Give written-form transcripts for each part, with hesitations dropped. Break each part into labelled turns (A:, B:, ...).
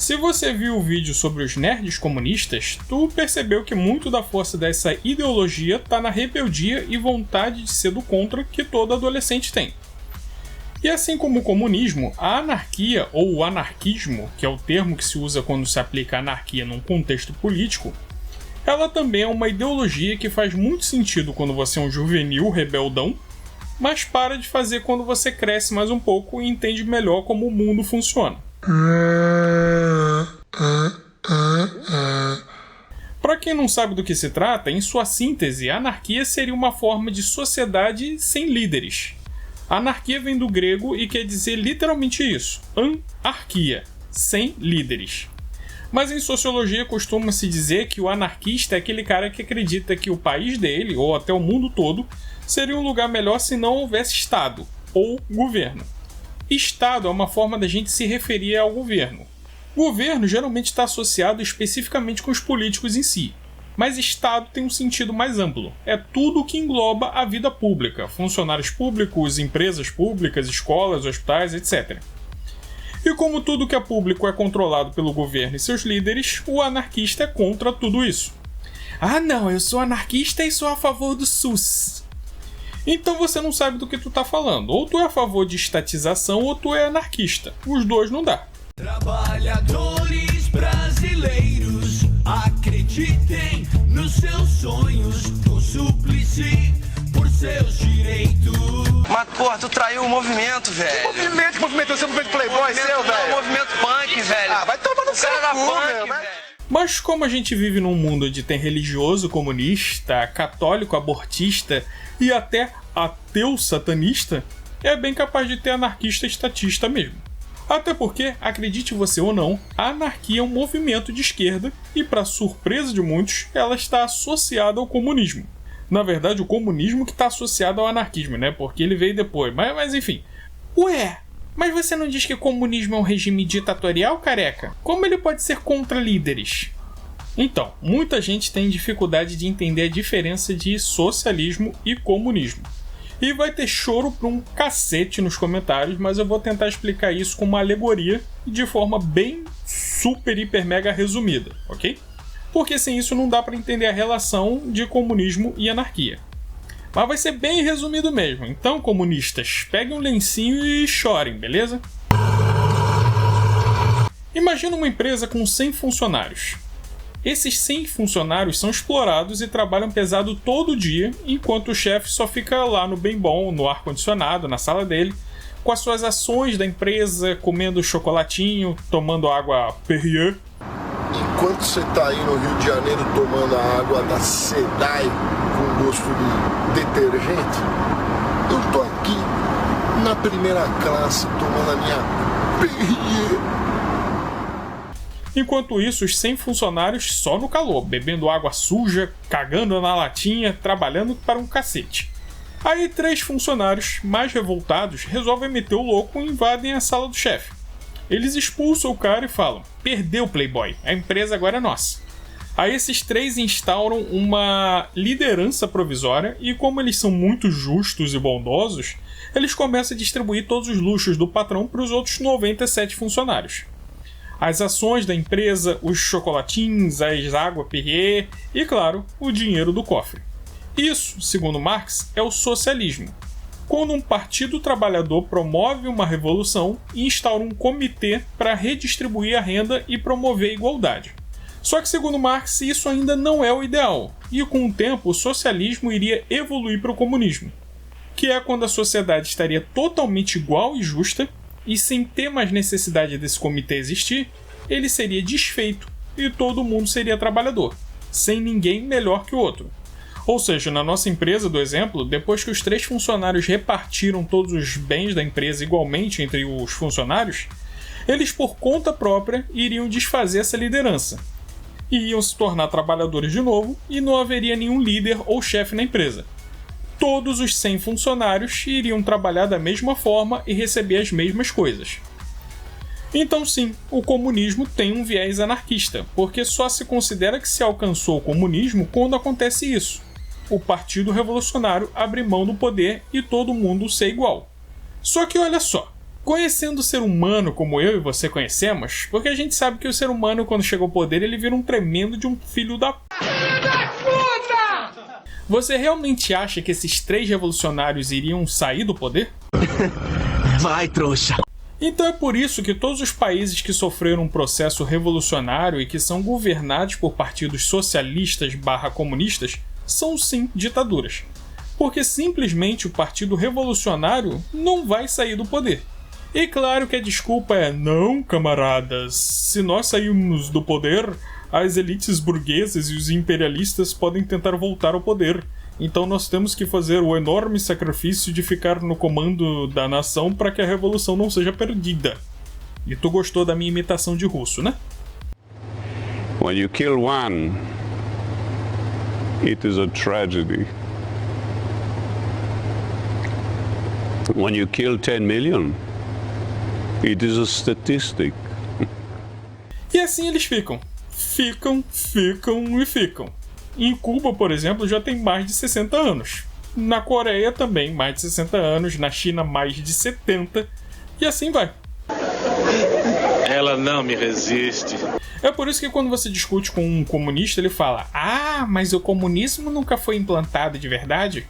A: Se você viu o vídeo sobre os nerds comunistas, tu percebeu que muito da força dessa ideologia está na rebeldia e vontade de ser do contra que todo adolescente tem. E assim como o comunismo, a anarquia ou o anarquismo, que é o termo que se usa quando se aplica a anarquia num contexto político, ela também é uma ideologia que faz muito sentido quando você é um juvenil rebeldão, mas para de fazer quando você cresce mais um pouco e entende melhor como o mundo funciona. Para quem não sabe do que se trata, em sua síntese, a anarquia seria uma forma de sociedade sem líderes. A anarquia vem do grego e quer dizer literalmente isso, anarquia, sem líderes. Mas em sociologia costuma-se dizer que o anarquista é aquele cara que acredita que o país dele, ou até o mundo todo, seria um lugar melhor se não houvesse Estado, ou governo. Estado é uma forma da gente se referir ao governo. Governo geralmente está associado especificamente com os políticos em si, mas Estado tem um sentido mais amplo. É tudo o que engloba a vida pública, funcionários públicos, empresas públicas, escolas, hospitais, etc. E como tudo que é público é controlado pelo governo e seus líderes, o anarquista é contra tudo isso. Ah não, eu sou anarquista e sou a favor do SUS. Então você não sabe do que tu tá falando. Ou tu é a favor de estatização ou tu é anarquista. Os dois não dá.
B: Trabalhadores brasileiros, acreditem nos seus sonhos, o súplice por seus direitos.
C: Mas porra, tu traiu o movimento, velho.
D: Que movimento? Você é um movimento playboy seu, velho?
C: É o movimento punk, velho.
D: Ah, vai tomar no seu cu, velho.
A: Mas como a gente vive num mundo onde tem religioso comunista, católico abortista e até ateu satanista, é bem capaz de ter anarquista estatista mesmo. Até porque, acredite você ou não, a anarquia é um movimento de esquerda e, para surpresa de muitos, ela está associada ao comunismo. Na verdade, o comunismo que está associado ao anarquismo, né? Porque ele veio depois. Mas enfim. Ué, mas você não diz que o comunismo é um regime ditatorial, careca? Como ele pode ser contra líderes? Então, muita gente tem dificuldade de entender a diferença de socialismo e comunismo. E vai ter choro pra um cacete nos comentários, mas eu vou tentar explicar isso com uma alegoria e de forma bem super, hiper, mega resumida, ok? Porque sem isso não dá pra entender a relação de comunismo e anarquia. Mas vai ser bem resumido mesmo. Então, comunistas, peguem um lencinho e chorem, beleza? Imagina uma empresa com 100 funcionários. Esses 100 funcionários são explorados e trabalham pesado todo dia, enquanto o chefe só fica lá no bem bom, no ar-condicionado, na sala dele, com as suas ações da empresa, comendo chocolatinho, tomando água Perrier.
E: Enquanto você tá aí no Rio de Janeiro tomando a água da Sedai com gosto de detergente, eu tô aqui na primeira classe tomando a minha Perrier.
A: Enquanto isso, os 100 funcionários só no calor, bebendo água suja, cagando na latinha, trabalhando para um cacete. Aí 3 funcionários, mais revoltados, resolvem meter o louco e invadem a sala do chefe. Eles expulsam o cara e falam: perdeu, Playboy, a empresa agora é nossa. Aí esses 3 instauram uma liderança provisória e, como eles são muito justos e bondosos, eles começam a distribuir todos os luxos do patrão para os outros 97 funcionários. As ações da empresa, os chocolatinhos, as água Perrier e, claro, o dinheiro do cofre. Isso, segundo Marx, é o socialismo. Quando um partido trabalhador promove uma revolução e instaura um comitê para redistribuir a renda e promover a igualdade. Só que, segundo Marx, isso ainda não é o ideal, e com o tempo o socialismo iria evoluir para o comunismo, que é quando a sociedade estaria totalmente igual e justa, e sem ter mais necessidade desse comitê existir, ele seria desfeito e todo mundo seria trabalhador, sem ninguém melhor que o outro. Ou seja, na nossa empresa, do exemplo, depois que os 3 funcionários repartiram todos os bens da empresa igualmente entre os funcionários, eles por conta própria iriam desfazer essa liderança. E iam se tornar trabalhadores de novo e não haveria nenhum líder ou chefe na empresa. Todos os 100 funcionários iriam trabalhar da mesma forma e receber as mesmas coisas. Então sim, o comunismo tem um viés anarquista, porque só se considera que se alcançou o comunismo quando acontece isso. O Partido Revolucionário abre mão do poder e todo mundo ser igual. Só que olha só, Conhecendo o ser humano como eu e você conhecemos, porque a gente sabe que o ser humano, quando chega ao poder, ele vira um tremendo de um filho da puta! Você realmente acha que esses 3 revolucionários iriam sair do poder?
B: Vai, trouxa!
A: Então é por isso que todos os países que sofreram um processo revolucionário e que são governados por partidos socialistas/comunistas são sim ditaduras. Porque simplesmente o partido revolucionário não vai sair do poder. E claro que a desculpa é: não, camaradas, se nós sairmos do poder, as elites burguesas e os imperialistas podem tentar voltar ao poder. Então nós temos que fazer o enorme sacrifício de ficar no comando da nação para que a revolução não seja perdida. E tu gostou da minha imitação de russo, né?
F: When you kill one, it is a tragedy. When you kill 10 million, it is a statistic.
A: E assim eles ficam. Ficam. Em Cuba, por exemplo, já tem mais de 60 anos. Na Coreia também, mais de 60 anos. Na China, mais de 70. E assim vai.
G: Ela não me resiste.
A: É por isso que quando você discute com um comunista, ele fala: ah, mas o comunismo nunca foi implantado de verdade?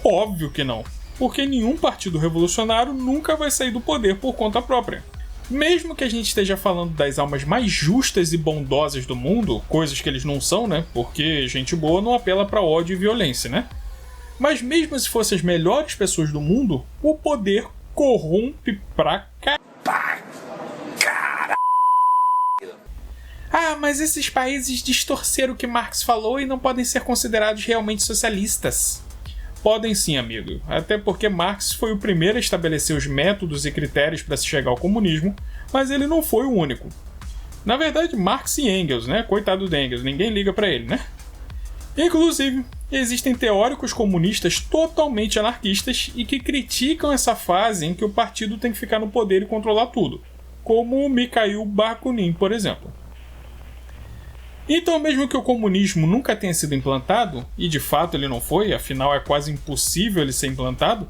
A: Óbvio que não. Porque nenhum partido revolucionário nunca vai sair do poder por conta própria. Mesmo que a gente esteja falando das almas mais justas e bondosas do mundo, coisas que eles não são, né? Porque gente boa não apela para ódio e violência, né? Mas mesmo se fossem as melhores pessoas do mundo, o poder corrompe pra caralho. Ah, mas esses países distorceram o que Marx falou e não podem ser considerados realmente socialistas. Podem sim, amigo. Até porque Marx foi o primeiro a estabelecer os métodos e critérios para se chegar ao comunismo, mas ele não foi o único. Na verdade, Marx e Engels, né? Coitado do Engels, ninguém liga para ele, né? Inclusive, existem teóricos comunistas totalmente anarquistas e que criticam essa fase em que o partido tem que ficar no poder e controlar tudo, como o Mikhail Bakunin, por exemplo. Então, mesmo que o comunismo nunca tenha sido implantado, e de fato ele não foi, afinal é quase impossível ele ser implantado,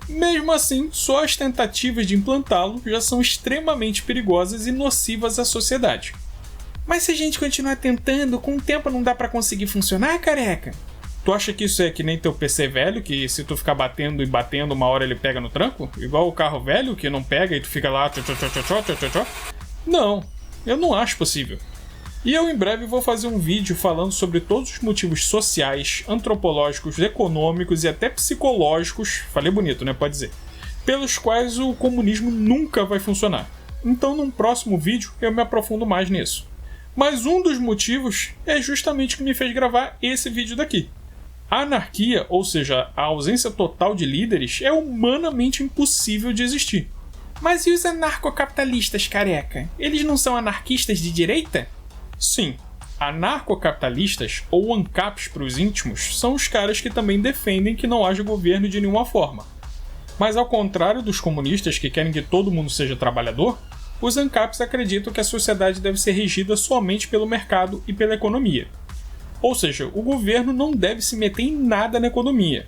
A: mesmo assim, só as tentativas de implantá-lo já são extremamente perigosas e nocivas à sociedade. Mas se a gente continuar tentando, com o tempo não dá pra conseguir funcionar, careca? Tu acha que isso é que nem teu PC velho, que se tu ficar batendo e batendo, uma hora ele pega no tranco? Igual o carro velho, que não pega e tu fica lá... Não, eu não acho possível. E eu em breve vou fazer um vídeo falando sobre todos os motivos sociais, antropológicos, econômicos e até psicológicos, falei bonito, né, pode dizer, pelos quais o comunismo nunca vai funcionar. Então num próximo vídeo eu me aprofundo mais nisso. Mas um dos motivos é justamente o que me fez gravar esse vídeo daqui. A anarquia, ou seja, a ausência total de líderes, é humanamente impossível de existir. Mas e os anarcocapitalistas, careca? Eles não são anarquistas de direita? Sim, anarcocapitalistas, ou ANCAPs para os íntimos, são os caras que também defendem que não haja governo de nenhuma forma. Mas ao contrário dos comunistas que querem que todo mundo seja trabalhador, os ANCAPs acreditam que a sociedade deve ser regida somente pelo mercado e pela economia. Ou seja, o governo não deve se meter em nada na economia.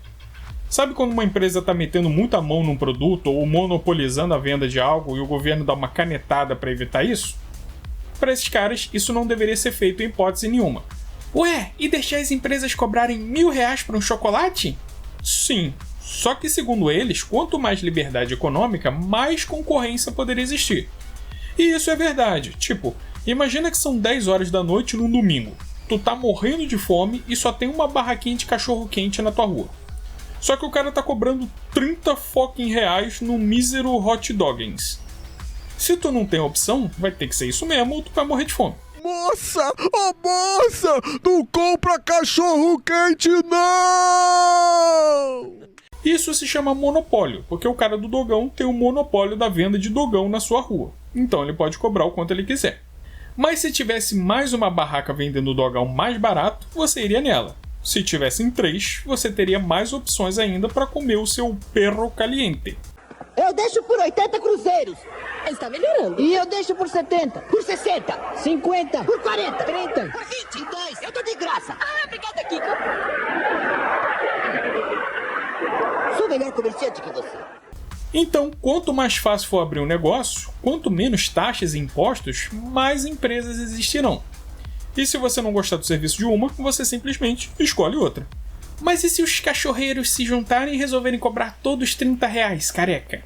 A: Sabe quando uma empresa está metendo muita mão num produto ou monopolizando a venda de algo e o governo dá uma canetada para evitar isso? Para esses caras, isso não deveria ser feito em hipótese nenhuma. Ué, e deixar as empresas cobrarem R$1.000 por um chocolate? Sim, só que segundo eles, quanto mais liberdade econômica, mais concorrência poderia existir. E isso é verdade, tipo, imagina que são 10 horas da noite num domingo. Tu tá morrendo de fome e só tem uma barraquinha de cachorro quente na tua rua. Só que o cara tá cobrando 30 fucking reais num mísero hot doggins. Se tu não tem opção, vai ter que ser isso mesmo ou tu vai morrer de fome.
E: Moça! Oh, moça! Não compra cachorro quente, não!
A: Isso se chama monopólio, porque o cara do dogão tem o monopólio da venda de dogão na sua rua. Então ele pode cobrar o quanto ele quiser. Mas se tivesse mais uma barraca vendendo dogão mais barato, você iria nela. Se tivessem 3, você teria mais opções ainda para comer o seu perro caliente.
H: Eu deixo por 80 cruzeiros.
I: Está melhorando.
H: E eu deixo por 70. Por 60. 50. Por 40. 30. Por 22. Eu tô de graça.
I: Ah, obrigada, Kiko.
H: Sou melhor comerciante que você.
A: Então, quanto mais fácil for abrir um negócio, quanto menos taxas e impostos, mais empresas existirão. E se você não gostar do serviço de uma, você simplesmente escolhe outra. Mas e se os cachorreiros se juntarem e resolverem cobrar todos R$30, careca?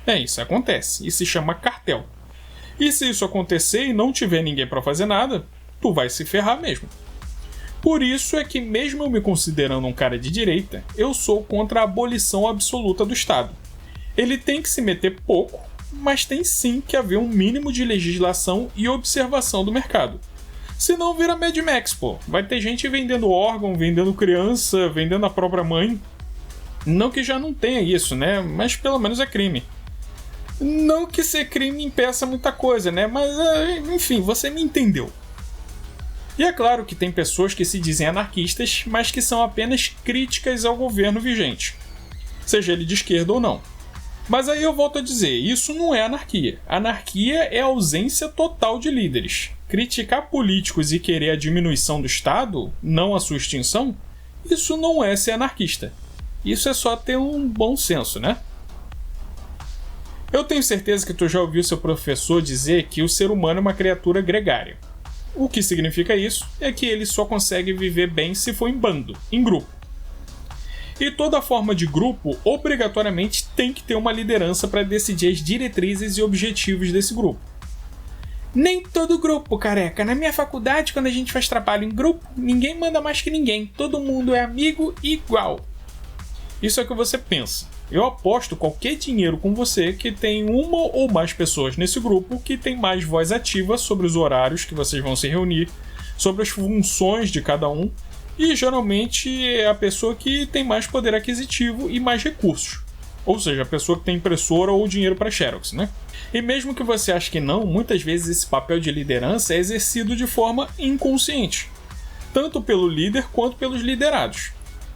A: Isso acontece, e se chama cartel. E se isso acontecer e não tiver ninguém para fazer nada, tu vai se ferrar mesmo. Por isso é que, mesmo eu me considerando um cara de direita, eu sou contra a abolição absoluta do Estado. Ele tem que se meter pouco, mas tem sim que haver um mínimo de legislação e observação do mercado. Senão vira Mad Max, pô. Vai ter gente vendendo órgão, vendendo criança, vendendo a própria mãe. Não que já não tenha isso, né? Mas pelo menos é crime. Não que ser crime impeça muita coisa, né? Mas, enfim, você me entendeu. E é claro que tem pessoas que se dizem anarquistas, mas que são apenas críticas ao governo vigente, seja ele de esquerda ou não. Mas aí eu volto a dizer, isso não é anarquia. Anarquia é a ausência total de líderes. Criticar políticos e querer a diminuição do Estado, não a sua extinção, isso não é ser anarquista. Isso é só ter um bom senso, né? Eu tenho certeza que tu já ouviu seu professor dizer que o ser humano é uma criatura gregária. O que significa isso é que ele só consegue viver bem se for em bando, em grupo. E toda forma de grupo obrigatoriamente tem que ter uma liderança para decidir as diretrizes e objetivos desse grupo. Nem todo grupo, careca. Na minha faculdade, quando a gente faz trabalho em grupo, ninguém manda mais que ninguém. Todo mundo é amigo igual. Isso é o que você pensa. Eu aposto qualquer dinheiro com você que tem uma ou mais pessoas nesse grupo que tem mais voz ativa sobre os horários que vocês vão se reunir, sobre as funções de cada um, e geralmente é a pessoa que tem mais poder aquisitivo e mais recursos. Ou seja, a pessoa que tem impressora ou dinheiro para Xerox, né? E mesmo que você ache que não, muitas vezes esse papel de liderança é exercido de forma inconsciente, tanto pelo líder quanto pelos liderados.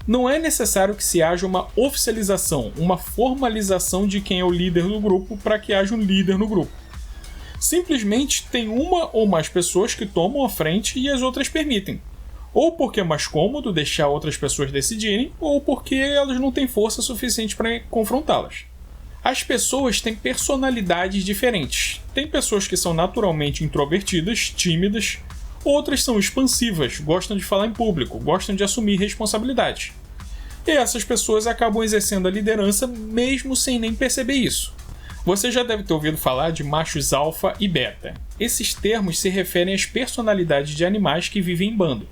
A: Não é necessário que se haja uma oficialização, uma formalização de quem é o líder do grupo para que haja um líder no grupo. Simplesmente tem uma ou mais pessoas que tomam a frente e as outras permitem. Ou porque é mais cômodo deixar outras pessoas decidirem, ou porque elas não têm força suficiente para confrontá-las. As pessoas têm personalidades diferentes. Tem pessoas que são naturalmente introvertidas, tímidas, outras são expansivas, gostam de falar em público, gostam de assumir responsabilidade. E essas pessoas acabam exercendo a liderança mesmo sem nem perceber isso. Você já deve ter ouvido falar de machos alfa e beta. Esses termos se referem às personalidades de animais que vivem em bando.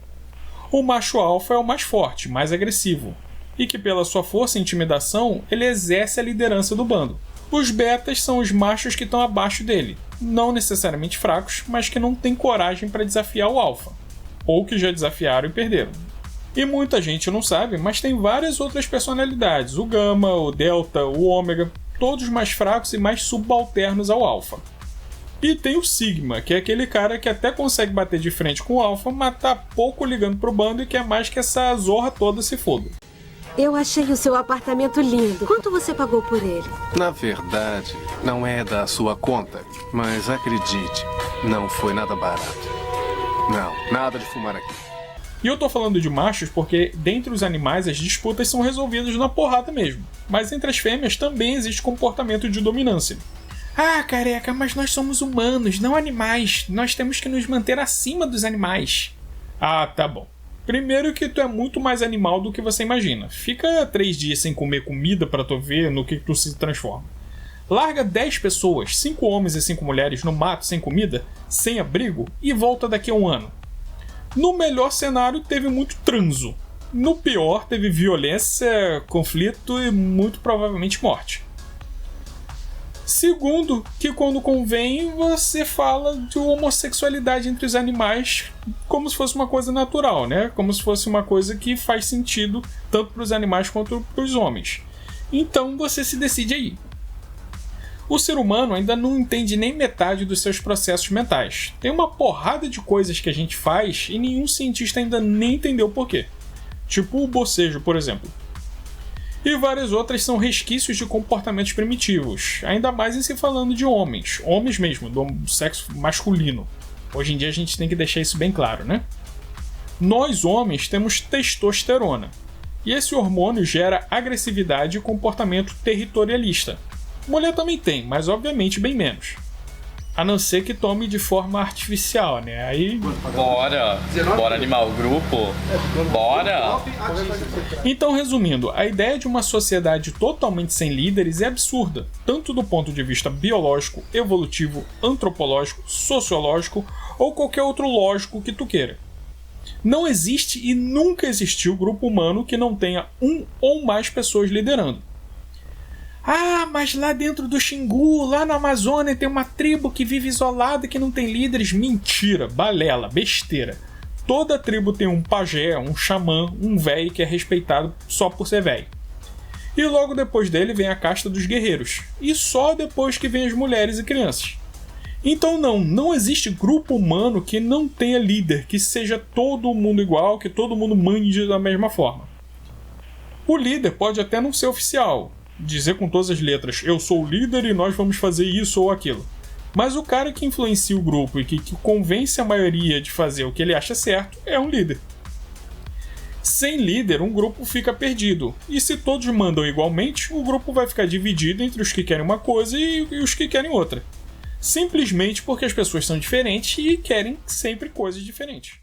A: O macho alfa é o mais forte, mais agressivo, e que pela sua força e intimidação, ele exerce a liderança do bando. Os betas são os machos que estão abaixo dele, não necessariamente fracos, mas que não têm coragem para desafiar o alfa, ou que já desafiaram e perderam. E muita gente não sabe, mas tem várias outras personalidades, o gama, o delta, o ômega, todos mais fracos e mais subalternos ao alfa. E tem o sigma, que é aquele cara que até consegue bater de frente com o alfa, mas tá pouco ligando pro bando e quer mais que essa zorra toda se foda.
J: Eu achei o seu apartamento lindo. Quanto você pagou por ele?
D: Na verdade, não é da sua conta, mas acredite, não foi nada barato. Não, nada de fumar aqui.
A: E eu tô falando de machos porque, dentre os animais, as disputas são resolvidas na porrada mesmo. Mas entre as fêmeas também existe comportamento de dominância. Ah, careca, mas nós somos humanos, não animais. Nós temos que nos manter acima dos animais. Ah, tá bom. Primeiro que tu é muito mais animal do que você imagina. Fica 3 dias sem comer comida pra tu ver no que tu se transforma. Larga 10 pessoas, 5 homens e 5 mulheres no mato sem comida, sem abrigo, e volta daqui a 1 ano. No melhor cenário, teve muito transo. No pior, teve violência, conflito e muito provavelmente morte. Segundo, que quando convém, você fala de homossexualidade entre os animais como se fosse uma coisa natural, né? Como se fosse uma coisa que faz sentido tanto para os animais quanto para os homens. Então você se decide aí. O ser humano ainda não entende nem metade dos seus processos mentais. Tem uma porrada de coisas que a gente faz e nenhum cientista ainda nem entendeu o porquê. Tipo o bocejo, por exemplo. E várias outras são resquícios de comportamentos primitivos, ainda mais em se falando de homens mesmo, do sexo masculino. Hoje em dia a gente tem que deixar isso bem claro, né? Nós homens temos testosterona, e esse hormônio gera agressividade e comportamento territorialista. Mulher também tem, mas obviamente bem menos. A não ser que tome de forma artificial, né? Aí...
K: Bora animar o grupo. Bora!
A: Então, resumindo, a ideia de uma sociedade totalmente sem líderes é absurda, tanto do ponto de vista biológico, evolutivo, antropológico, sociológico ou qualquer outro lógico que tu queira. Não existe e nunca existiu grupo humano que não tenha um ou mais pessoas liderando. Ah, mas lá dentro do Xingu, lá na Amazônia, tem uma tribo que vive isolada que não tem líderes. Mentira, balela, besteira. Toda tribo tem um pajé, um xamã, um véi que é respeitado só por ser véi. E logo depois dele vem a casta dos guerreiros. E só depois que vem as mulheres e crianças. Então não existe grupo humano que não tenha líder, que seja todo mundo igual, que todo mundo mande da mesma forma. O líder pode até não ser oficial, dizer com todas as letras, eu sou o líder e nós vamos fazer isso ou aquilo. Mas o cara que influencia o grupo e que convence a maioria de fazer o que ele acha certo é um líder. Sem líder, um grupo fica perdido. E se todos mandam igualmente, o grupo vai ficar dividido entre os que querem uma coisa e os que querem outra. Simplesmente porque as pessoas são diferentes e querem sempre coisas diferentes.